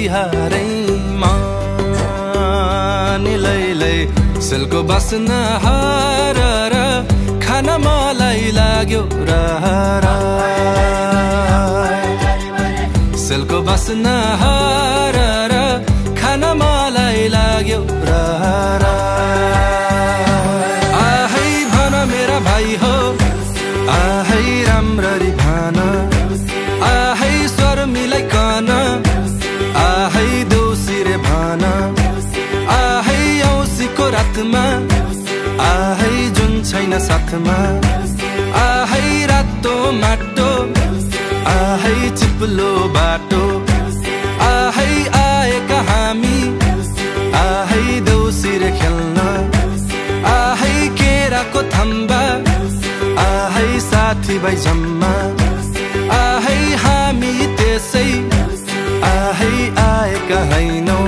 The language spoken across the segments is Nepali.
तिहारैमा नि लैलै सेलको बास्ना हरर खान मलाई लाग्यो रहर सेलको बास्ना हरर खान मलाई लाग्यो रहर आहै भन मेरा भाइ हो आहै राम्ररी भन आहै स्वर मिलाइकन आहै देउसिरे भन आहै औँसीको रातमा आहै जुन छैन साथमा आहै रातो माटो आहै चिप्लो बाटो आहै आएका हामी आहै देउसिरे खेल्न आहै केराको थम्बा आहै साथी भाइ जम्मा आहै हामी त्यसै आहै आएका हैनौ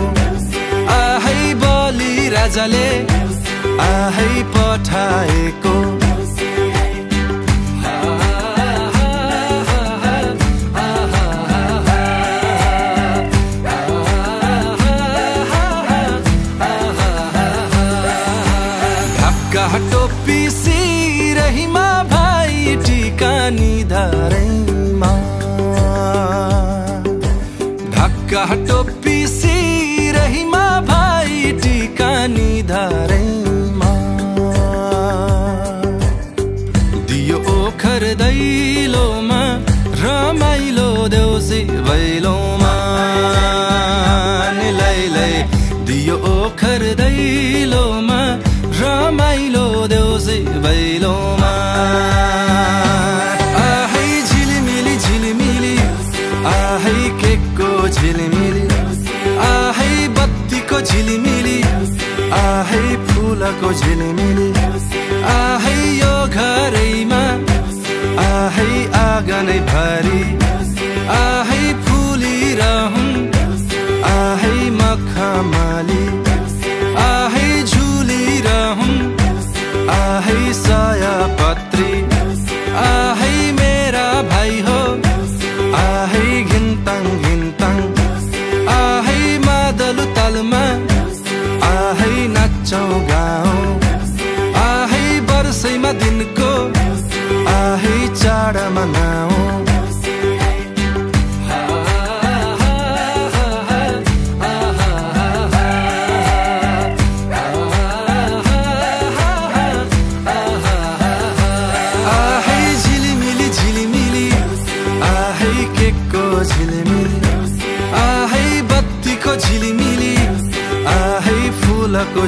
आहै बलि राजाले आहै पठाएको टोपी सिरहीमा भाइ टीका निधारैमा ढाका टोपी सिरहीमा भाइ टीका निधारैमा दियो ओखर दैलोमा रमाइलो देउसी भैलोमा नि लैलै दियो ओखर दैलोमा रमाइलो देउसी भैलोमा आहै झिलिमिली झिलिमिली आहै केकको झिलिमिली आहै बत्तीको झिलिमिली आहै फुलको झिलिमिली आहै यो घरैमा आहै आँगनै भरि आहै फुलिरहँ आहै मखमली आहै झुलिरहँ आहै सयपत्री आहै मेरा भाइ हो आहै घिन्ताङ घिन्ताङ आहै मादलु तालमा आहै नाच्छौँ गाउँ आहै वर्षैमा दिनको आहै चाड मनाऊ झिलिमिली आहै बत्तीको झिलिमिली आहै फुलको